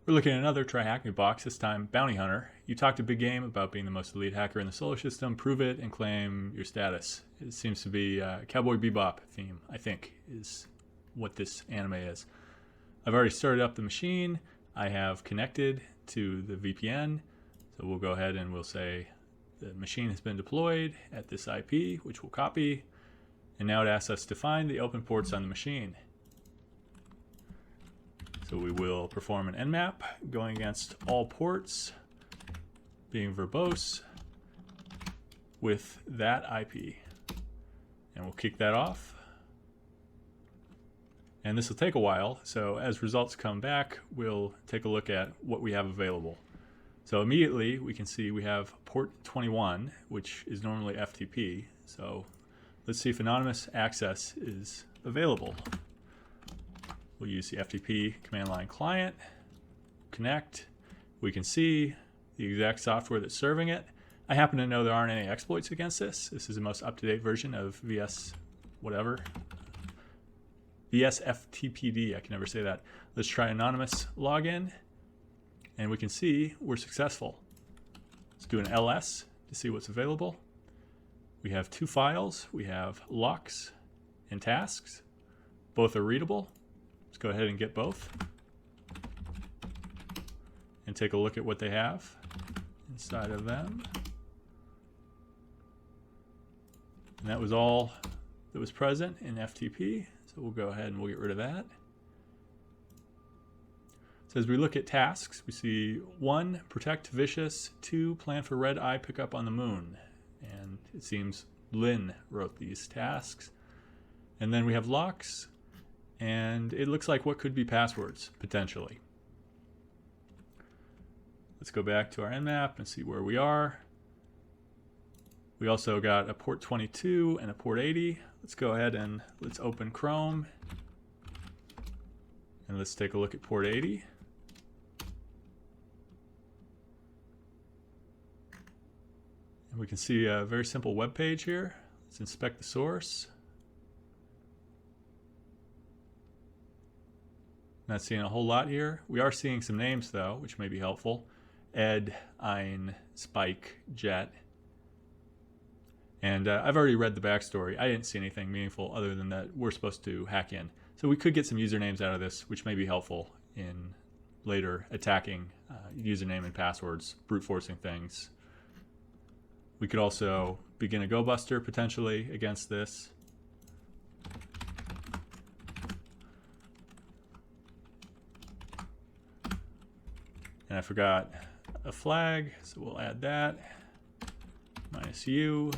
We're looking at another TryHackMe box, this time Bounty Hunter. You talked a big game about being the most elite hacker in the solar system. Prove it and claim your status. It seems to be a Cowboy Bebop theme, I think, is what this anime is. I've already started up the machine. I have connected to the VPN. So we'll go ahead and we'll say the machine has been deployed at this IP, which we'll copy. And now it asks us to find the open ports on the machine. So we will perform an nmap going against all ports, being verbose with that IP. And we'll kick that off. And this will take a while, so as results come back, we'll take a look at what we have available. So immediately we can see we have port 21, which is normally FTP. So let's see if anonymous access is available. We'll use the FTP command line client, connect. We can see the exact software that's serving it. I happen to know there aren't any exploits against this. This is the most up-to-date version of VS whatever. VSFTPD, I can never say that. Let's try anonymous login, and we can see we're successful. Let's do an LS to see what's available. We have two files. We have locks and tasks. Both are readable. Let's go ahead and get both and take a look at what they have inside of them. And that was all that was present in FTP. So we'll go ahead and we'll get rid of that. So as we look at tasks, we see 1, protect vicious, 2, plan for red eye pickup on the moon. And it seems Lynn wrote these tasks. And then we have locks, and it looks like what could be passwords, potentially. Let's go back to our nmap and see where we are. We also got a port 22 and a port 80. Let's go ahead and let's open Chrome. And let's take a look at port 80. And we can see a very simple web page here. Let's inspect the source. Not seeing a whole lot here. We are seeing some names though, which may be helpful. Ed, Ein, Spike, Jet. And I've already read the backstory. I didn't see anything meaningful other than that we're supposed to hack in. So we could get some usernames out of this, which may be helpful in later attacking username and passwords, brute forcing things. We could also begin a Go Buster potentially against this. And I forgot a flag, so we'll add that. -u.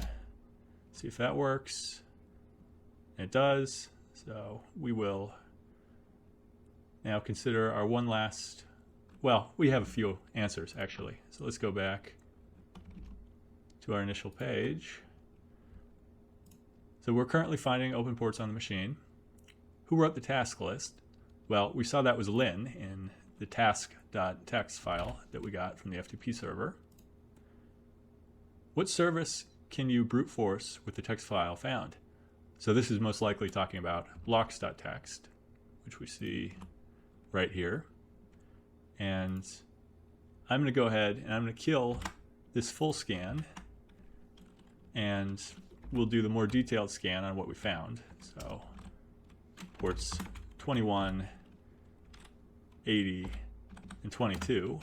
See if that works. And it does. So we will now consider our one last, well, we have a few answers actually. So let's go back to our initial page. So we're currently finding open ports on the machine. Who wrote the task list? Well, we saw that was Lynn in the task.txt file that we got from the FTP server. What service can you brute force with the text file found? So this is most likely talking about blocks.txt, which we see right here. And I'm going to go ahead and I'm going to kill this full scan, and we'll do the more detailed scan on what we found. So ports 21, 80, and 22.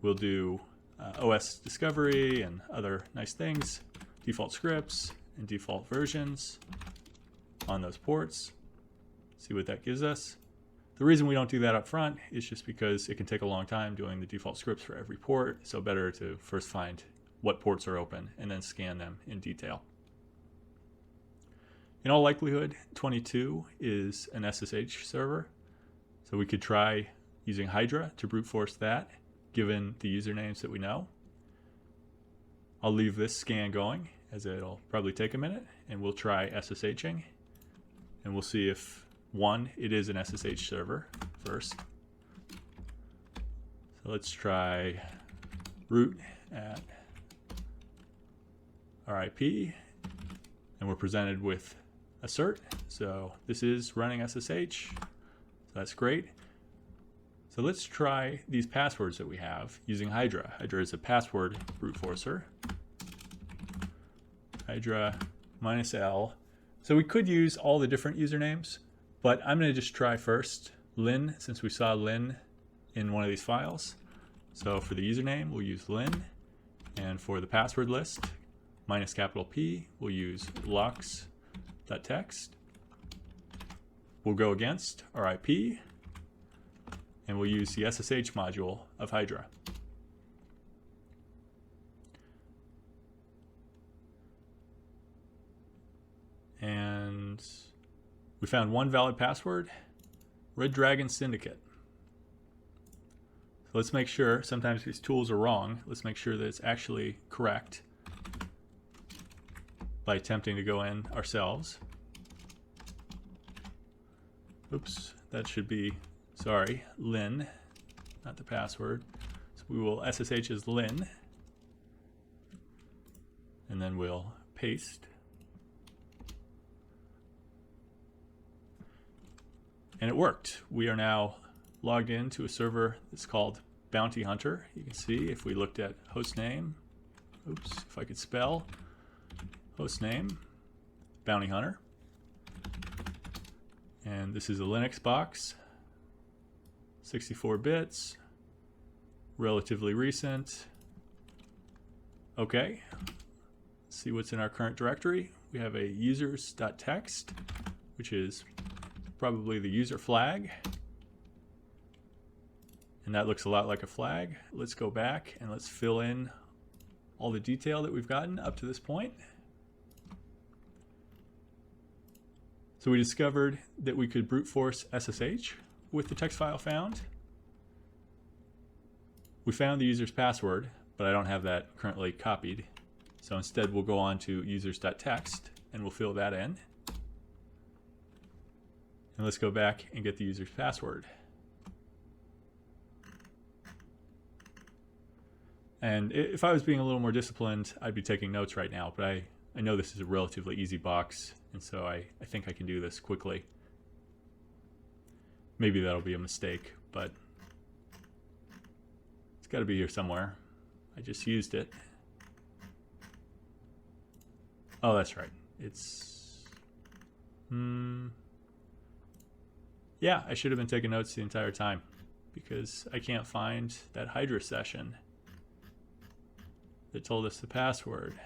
We'll do OS discovery and other nice things, default scripts and default versions on those ports. See what that gives us. The reason we don't do that up front is just because it can take a long time doing the default scripts for every port, so better to first find what ports are open and then scan them in detail. In all likelihood, 22 is an SSH server, so we could try using Hydra to brute force that, given the usernames that we know. I'll leave this scan going, as it'll probably take a minute, and we'll try SSHing, and we'll see if, one, it is an SSH server first. So let's try root at our IP, and we're presented with assert. So this is running SSH, so that's great. So let's try these passwords that we have using Hydra. Hydra is a password brute forcer. Hydra -L. So we could use all the different usernames, but I'm going to just try first Lynn, since we saw Lynn in one of these files. So for the username, we'll use Lynn. And for the password list, -P, we'll use locks.txt. We'll go against our IP, and we'll use the SSH module of Hydra. And we found one valid password, Red Dragon Syndicate. So let's make sure, sometimes these tools are wrong, let's make sure that it's actually correct by attempting to go in ourselves. Oops, that should be, sorry, Lynn, not the password. So we will SSH as Lynn, and then we'll paste. And it worked. We are now logged into a server that's called Bounty Hunter. You can see if we looked at hostname, oops, if I could spell, hostname, Bounty Hunter. And this is a Linux box, 64 bits, relatively recent. Okay, let's see what's in our current directory. We have a users.txt, which is probably the user flag. And that looks a lot like a flag. Let's go back and let's fill in all the detail that we've gotten up to this point. So we discovered that we could brute force SSH with the text file found. We found the user's password, but I don't have that currently copied. So instead we'll go on to users.txt and we'll fill that in. And let's go back and get the user's password. And if I was being a little more disciplined, I'd be taking notes right now, but I know this is a relatively easy box, and so I think I can do this quickly. Maybe that'll be a mistake, but it's got to be here somewhere. I just used it. Oh, that's right. It's... yeah, I should have been taking notes the entire time because I can't find that Hydra session that told us the password.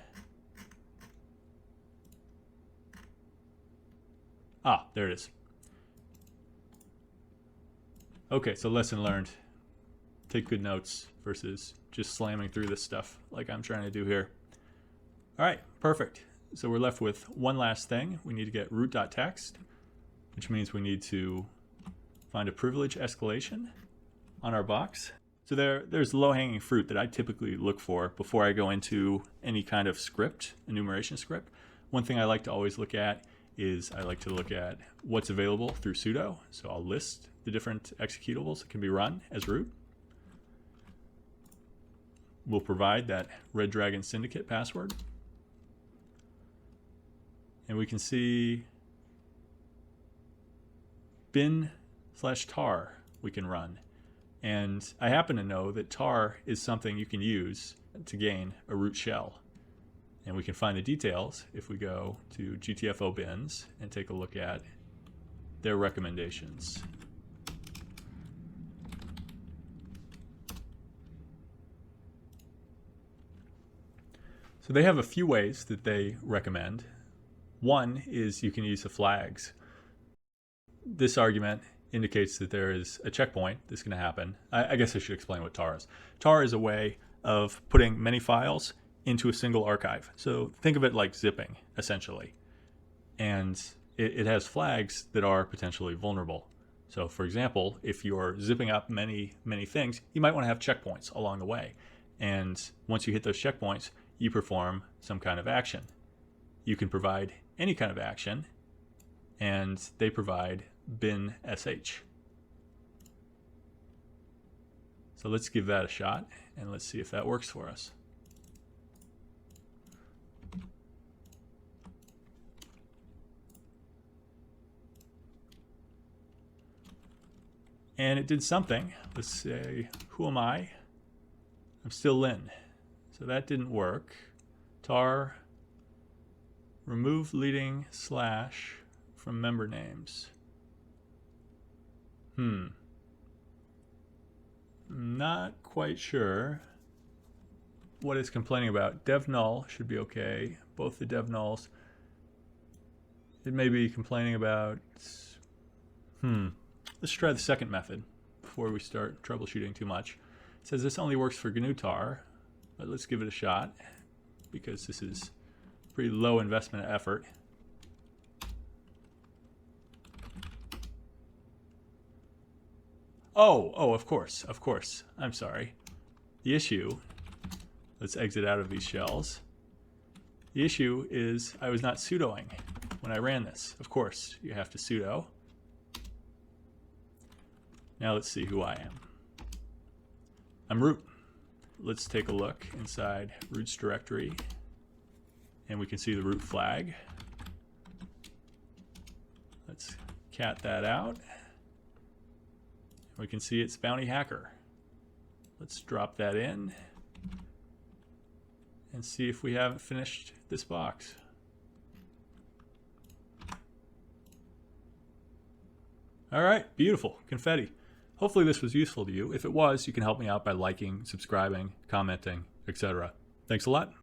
Ah, there it is. Okay, so lesson learned. Take good notes versus just slamming through this stuff like I'm trying to do here. All right, perfect. So we're left with one last thing. We need to get root.txt, which means we need to find a privilege escalation on our box. So there's low-hanging fruit that I typically look for before I go into any kind of script, enumeration script. One thing I like to always look at is I like to look at what's available through sudo. So I'll list the different executables that can be run as root. We'll provide that Red Dragon Syndicate password. And we can see bin/tar we can run. And I happen to know that tar is something you can use to gain a root shell. And we can find the details if we go to GTFO bins and take a look at their recommendations. So they have a few ways that they recommend. One is you can use the flags. This argument indicates that there is a checkpoint that's going to happen. I guess I should explain what tar is. Tar is a way of putting many files into a single archive. So think of it like zipping, essentially. And it has flags that are potentially vulnerable. So for example, if you're zipping up many things, you might want to have checkpoints along the way. And once you hit those checkpoints, you perform some kind of action. You can provide any kind of action, and they provide bin/sh. So let's give that a shot, and let's see if that works for us. And it did something. Let's say, who am I? I'm still Lynn. So that didn't work. Tar, remove leading slash from member names. I'm not quite sure what it's complaining about. Dev null should be okay. Both the dev nulls. It may be complaining about, let's try the second method before we start troubleshooting too much. It says this only works for GNU tar, but let's give it a shot because this is pretty low investment effort. Oh, of course. I'm sorry. The issue, let's exit out of these shells. The issue is I was not sudoing when I ran this. Of course, you have to sudo. Now let's see who I am. I'm root. Let's take a look inside root's directory, and we can see the root flag. Let's cat that out. We can see it's BountryHacker. Let's drop that in and see if we haven't finished this box. All right, beautiful, confetti. Hopefully this was useful to you. If it was, you can help me out by liking, subscribing, commenting, etc. Thanks a lot.